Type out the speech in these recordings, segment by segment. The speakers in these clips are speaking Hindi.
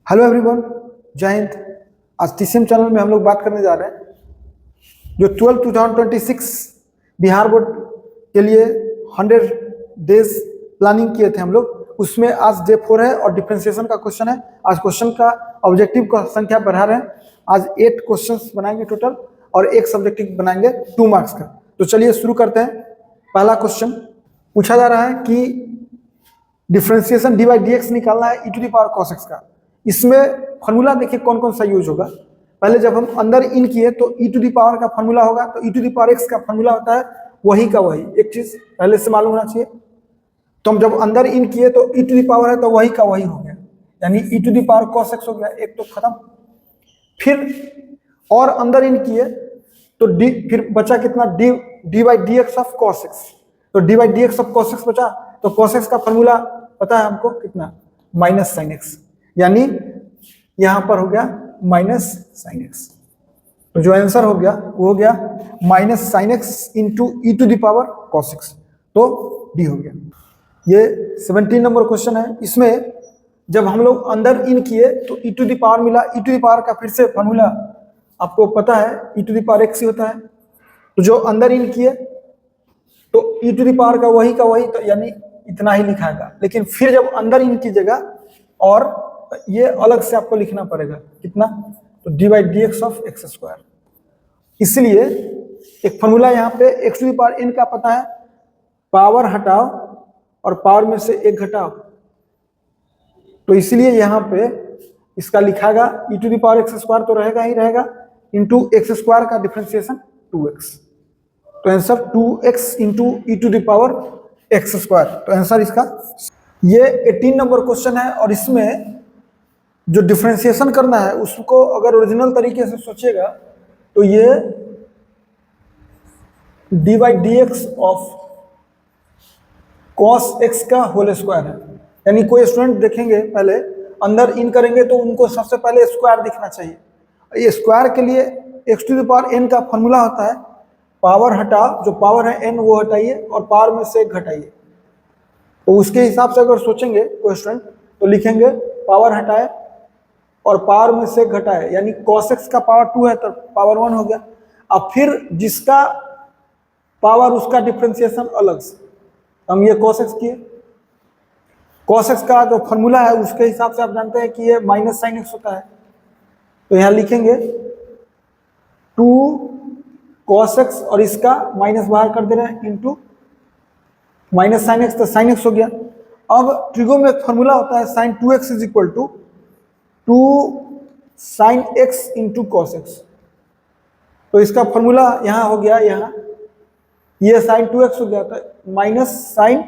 हेलो एवरीवन, जय हिंद। आज टीसीएम चैनल में हम लोग बात करने जा रहे हैं जो 2026 बिहार बोर्ड के लिए 100 डेज प्लानिंग किए थे हम लोग। उसमें आज डे 4 है और डिफरेंशिएशन का क्वेश्चन है। आज क्वेश्चन का ऑब्जेक्टिव का संख्या बढ़ा रहे हैं। आज 8 क्वेश्चंस बनाएंगे टोटल और एक सब्जेक्टिव बनाएंगे 2 मार्क्स का। तो चलिए शुरू करते हैं। पहला क्वेश्चन पूछा जा रहा है कि differentiation d by d x निकालना है e to the power cos x का। इसमें फॉर्मूला देखिए कौन कौन सा यूज होगा। पहले जब हम अंदर इन किए तो ई टू द पावर का फॉर्मूला होगा, तो ई टू द पावर एक्स का फॉर्मूला होता है वही का वही। एक चीज पहले से मालूम होना चाहिए। तो हम जब अंदर इन किए तो ई टू द पावर है तो वही का वही हो गया, यानी e to the power cos x हो गया, एक तो खत्म। फिर और अंदर इन किए तो डी, फिर बचा कितना d by d x of cos x. तो d by d x of cos x बचा, तो कॉस एक्स का फॉर्मूला पता है हमको कितना, माइनस साइन एक्स, यानी यहां पर हो गया माइनस साइन एक्स। तो जो आंसर हो गया वो हो गया minus sine x into e to the power cos x, तो डी हो गया। ये 17 नंबर क्वेश्चन है। इसमें जब हम लोग अंदर इन किए तो ई टू द पावर मिला। ई टू द पावर का फिर से फॉर्मूला आपको पता है, e to the power x ही होता है। तो जो अंदर इन किए तो ई टू द पावर का वही, तो यानी इतना ही लिखाएगा। लेकिन फिर जब अंदर इन कीजिएगा और ये अलग से आपको लिखना पड़ेगा कितना, तो d by d x of x square. इसलिए एक फॉर्मूला यहाँ पे x to the power n का पता है, पावर हटाओ और पावर में से एक घटाओ, तो इसलिए यहाँ पे इसका लिखागा e to the power x square तो रहेगा ही रहेगा, इंटू एक्स स्क्वायर का डिफरेंशिएशन 2x। तो answer 2x into e to the power x square. तो आंसर इसका ये 18 नंबर क्वेश्चन है। और इसमें जो डिफरेंशिएशन करना है उसको अगर ओरिजिनल तरीके से सोचिएगा तो ये D by d x of cos x का होल स्क्वायर है। यानी कोई स्टूडेंट देखेंगे पहले अंदर इन करेंगे तो उनको सबसे पहले स्क्वायर दिखना चाहिए। ये स्क्वायर के लिए x to the power n का फॉर्मूला होता है पावर हटाओ, जो पावर है एन वो हटाइए और पावर में से घटाइए। तो उसके हिसाब से अगर सोचेंगे कोई स्टूडेंट तो लिखेंगे पावर हटाए और पावर में से घटाए, यानी cos x का पावर 2 है तो पावर 1 हो गया। अब फिर जिसका पावर उसका डिफरेंशिएशन अलग से, हम ये cos x किए। cos x का जो फॉर्मूला है उसके हिसाब से आप जानते हैं कि ये माइनस साइन एक्स होता है। तो यहाँ लिखेंगे 2 cos x और इसका माइनस बाहर कर दे रहे हैं इंटू माइनस साइन एक्स, तो साइन एक्स हो गया। अब ट्रिगो में एक फॉर्मूला होता है sine 2x is equal to 2 sine x into cos x. तो इसका फॉर्मूला यहां हो गया, यहां ये साइन 2x हो गया तो माइनस साइन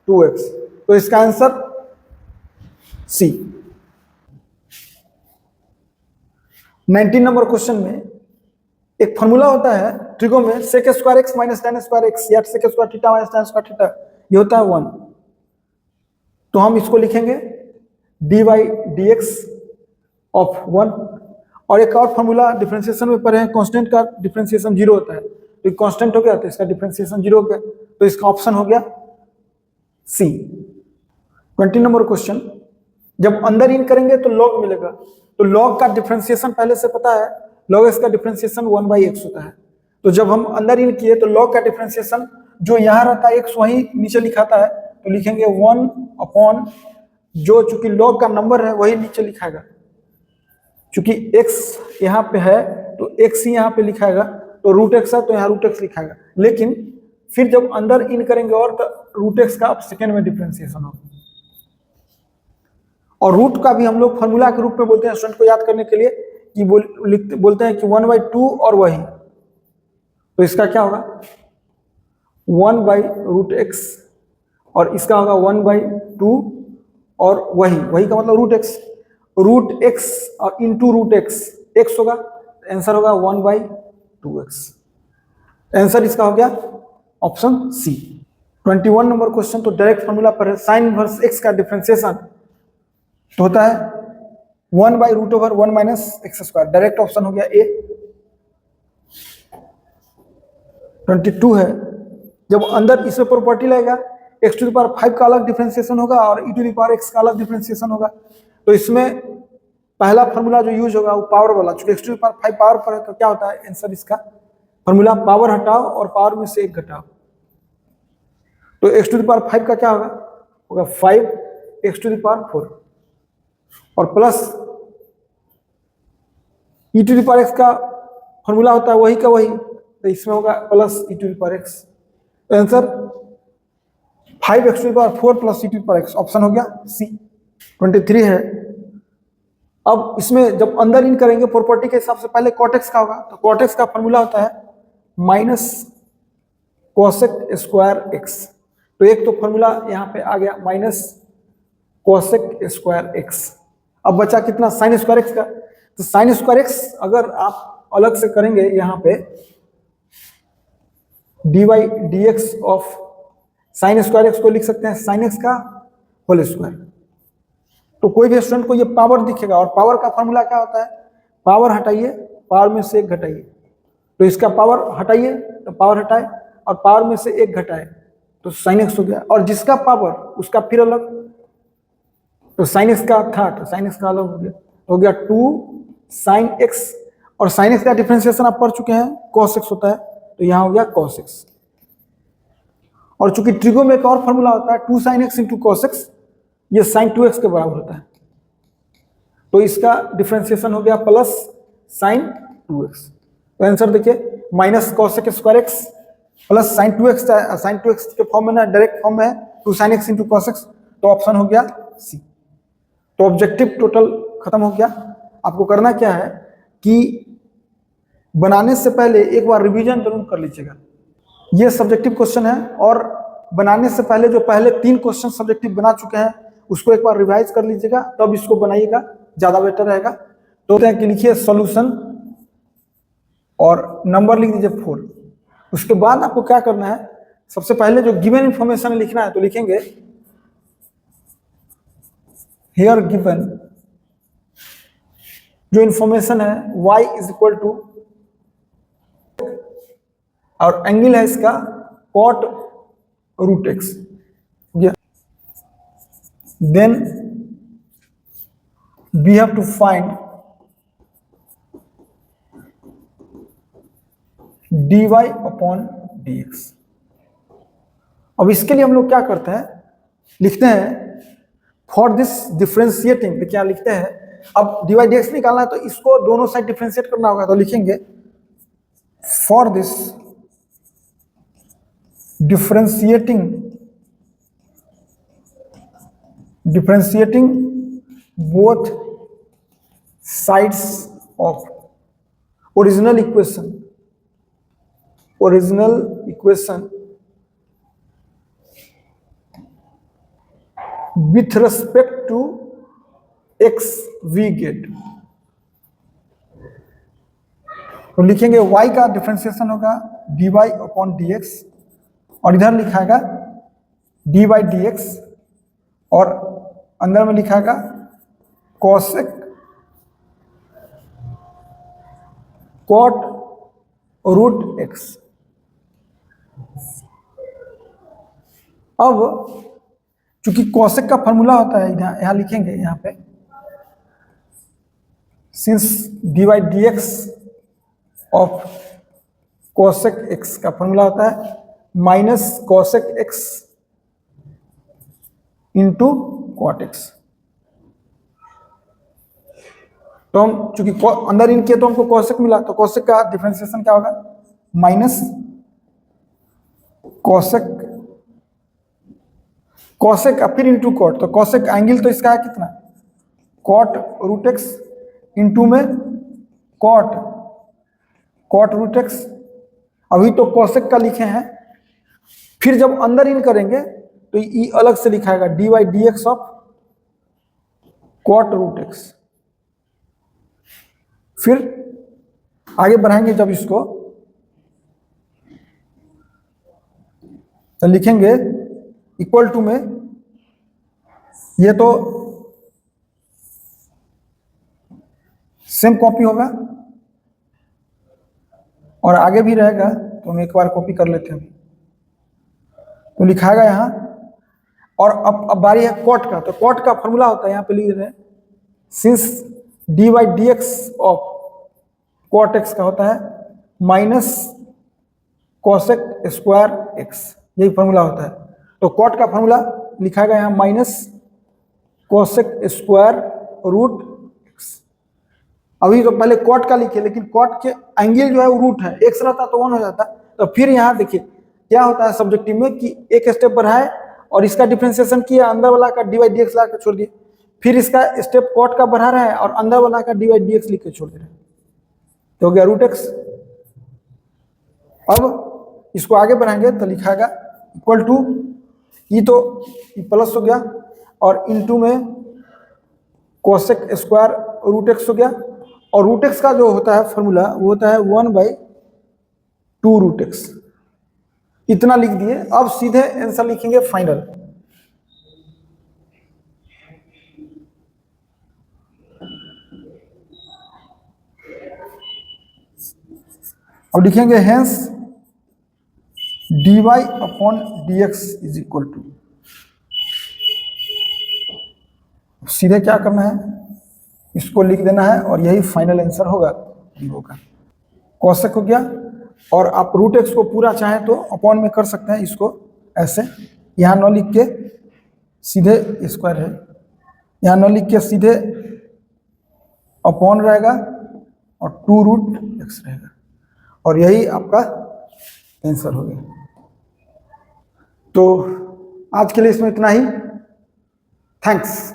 2x। तो इसका आंसर सी। 19 नंबर क्वेश्चन में एक फॉर्मूला होता है ट्रिगो में sec square x minus tan square x, या sec square theta minus tan square theta, ये होता है 1। तो हम इसको लिखेंगे d by d x of 1। और एक और फॉर्मूला डिफरेंशिएशन में पढ़े हैं, कांस्टेंट का डिफरेंशिएशन 0 होता है। तो कांस्टेंट हो गया तो इसका डिफरेंशिएशन 0 हो गया, तो इसका ऑप्शन हो गया सी। 20 नंबर क्वेश्चन, जब अंदर इन करेंगे तो लॉग मिलेगा। तो लॉग का डिफरेंशिएशन पहले से पता है, लॉग एक्स का डिफरेंशिएशन 1 बाई एक्स होता है। तो जब हम अंदर इन किए तो लॉग का डिफरेंशिएशन जो यहाँ रहता है एक्स वही नीचे लिखाता है, तो लिखेंगे 1 अपॉन जो चूंकि लॉग का नंबर है वही नीचे लिखाएगा। चूंकि x यहाँ पे है तो x ही यहाँ पे लिखाएगा, तो रूट एक्स है तो यहाँ रूट एक्स लिखाएगा। लेकिन फिर जब अंदर इन करेंगे और तो रूट एक्स का सेकेंड में डिफरेंशिएशन होगा। और रूट का भी हम लोग फॉर्मूला के रूप में बोलते हैं स्टूडेंट को याद करने के लिए कि बोलते हैं कि 1/2 और वही। तो इसका क्या होगा 1/√x और इसका होगा 1/2 और वही का मतलब रूट एक्स और इंटू रूट एक्स होगा, आंसर होगा 1/2x। आंसर इसका हो गया ऑप्शन सी। 21 नंबर क्वेश्चन, तो डायरेक्ट फॉर्मूला पर है साइन इनवर्स एक्स का डिफरेंशिएशन तो होता है 1/√1 minus x square. Direct option हो गया ए। 22 है, जब अंदर इसमें प्रॉपर्टी लगेगा x⁵ का अलग डिफरेंशिएशन होगा और e⁵ का अलग डिफरेंशिएशन होगा। तो इसमें पहला फॉर्मूला जो यूज होगा वो पावर वाला, चूंकि x to the power 5 power पर है तो क्या होता है आंसर इसका, फॉर्मूला पावर हटाओ और पावर में से 1 घटाओ, तो x टू द पावर 5 का क्या होगा 5 x टू द पावर 4 और plus e to the power x का फॉर्मूला होता है वही का वही, तो इसमें होगा plus e to the power x, तो answer 5x to the power 4 plus e to the power x, option हो गया सी। 23 है। अब इसमें जब अंदर इन करेंगे प्रॉपर्टी के हिसाब से पहले cot x का होगा, तो cot x का फॉर्मूला होता है माइनस कोसेक स्क्वायर x, तो एक तो फॉर्मूला यहाँ पे आ गया माइनस कोसेक स्क्वायर x। अब बचा कितना साइन स्क्वायर x का, तो साइन स्क्वायर x अगर आप अलग से करेंगे यहाँ पे dy dx of sine square x को लिख सकते हैं साइन x का होल स्क्वायर, तो कोई भी स्टूडेंट को ये पावर दिखेगा और पावर का फॉर्मूला क्या होता है, पावर हटाइए पावर में से 1 घटाइए, तो इसका पावर हटाइए तो पावर हटाए और पावर में से 1 घटाए तो साइन एक्स हो गया, और जिसका पावर उसका फिर अलग, तो साइन एक्स का था तो साइन एक्स का अलग हो गया 2 साइन एक्स, और साइन एक्स का डिफरेंशिएशन आप पढ़ चुके हैं कॉस एक्स होता है, तो यहाँ हो गया कॉस एक्स। और चूंकि ट्रिगो में एक और फॉर्मूला होता है 2 sine x into cos x, ये साइन 2x के बराबर होता है, तो इसका डिफरेंशिएशन हो गया प्लस साइन 2x, तो आंसर देखिए minus cosec square x plus sine 2x, sine 2x के फॉर्म में ना डायरेक्ट फॉर्म में है 2 sine x into cos x, तो ऑप्शन हो गया सी। तो ऑब्जेक्टिव टोटल खत्म हो गया। आपको करना क्या है कि बनाने से पहले एक बार रिवीजन जरूर कर लीजिएगा, ये सब्जेक्टिव क्वेश्चन है, और बनाने से पहले जो पहले 3 क्वेश्चन सब्जेक्टिव बना चुके हैं उसको एक बार रिवाइज कर लीजिएगा, तब इसको बनाइएगा, ज्यादा बेटर रहेगा। तो कि लिखिए सॉल्यूशन और नंबर लिख दीजिए 4। उसके बाद आपको क्या करना है, सबसे पहले जो गिवन इंफॉर्मेशन लिखना है तो लिखेंगे हियर गिवन, जो इंफॉर्मेशन है y इज इक्वल टू, और एंगल है इसका cot root x, then we have to find dy upon dx। अब इसके लिए हम लोग क्या करते हैं, लिखते हैं फॉर दिस डिफरेंशिएटिंग, तो क्या लिखते हैं, अब dy dx निकालना है तो इसको दोनों साइड डिफरेंशिएट करना होगा, तो लिखेंगे for this differentiating both sides of original equation with respect to x we get, तो लिखेंगे y का डिफरेंशिएशन होगा dy अपॉन dx, और इधर लिखाएगा dy dx, और अंदर में लिखाएगा कोसेक cot रूट एक्स। अब चूंकि कोसेक का फॉर्मूला होता है यहाँ लिखेंगे, यहाँ पे सिंस dy dx ऑफ कोसेक एक्स का फॉर्मूला होता है minus cosec x into cot x, तो हम चूंकि अंदर इन किए तो हमको कोसेक मिला, तो कोसेक का डिफरेंशिएशन क्या होगा माइनस कोसेक का फिर इंटू कॉट, तो कोसेक एंगल तो इसका है कितना कॉट रूट एक्स इंटू में कॉट रूट एक्स, अभी तो कोसेक का लिखे हैं, फिर जब अंदर इन करेंगे तो ये अलग से लिखाएगा dy dx ऑफ cot रूट एक्स। फिर आगे बढ़ाएंगे जब इसको तो लिखेंगे इक्वल टू में, ये तो सेम कॉपी होगा और आगे भी रहेगा, तो हम एक बार कॉपी कर लेते हैं, तो लिखाएगा यहाँ, और अब बारी है कॉट का, तो कॉट का फॉर्मूला होता है यहाँ पे लिख रहे हैं since d by d x of cot x का होता है माइनस कॉसेक स्क्वायर एक्स, यही फॉर्मूला होता है। तो कॉट का फॉर्मूला लिखा गया यहाँ minus cosec square root x. अभी तो पहले कॉट का लिखे, लेकिन कॉट के एंगल जो है वो रूट है, एक्स रहता तो 1 हो जाता। तो फिर यहाँ देखिए क्या होता है सब्जेक्टिव में कि एक स्टेप बढ़ाए और इसका डिफरेंशिएशन किया, अंदर वाला का डी बाई डी एक्स ला कर छोड़ दिए, फिर इसका स्टेप कॉट का बढ़ा रहा है और अंदर वाला का डी बाई डी एक्स लिख के छोड़ दे रहे हैं, तो हो गया रूट एक्स। अब इसको आगे बढ़ाएंगे तो लिखाएगा इक्वल टू, ये तो प्लस हो गया और इनटू में कोसेक स्क्वायर रूट एक्स हो गया, और रूट एक्स का जो होता है फॉर्मूला वो होता है 1/2 रूट एक्स। इतना लिख दिए। अब सीधे आंसर लिखेंगे फाइनल। अब लिखेंगे hence dy upon dx is equal to, सीधे क्या करना है, इसको लिख देना है और यही फाइनल आंसर होगा हम लोगों का। कॉसेक हो गया, और आप रूट एक्स को पूरा चाहें तो अपॉन में कर सकते हैं, इसको ऐसे यहाँ न लिख के सीधे स्क्वायर है, यहाँ न लिख के सीधे अपॉन रहेगा और 2 रूट एक्स रहेगा, और यही आपका आंसर हो गया। तो आज के लिए इसमें इतना ही। थैंक्स।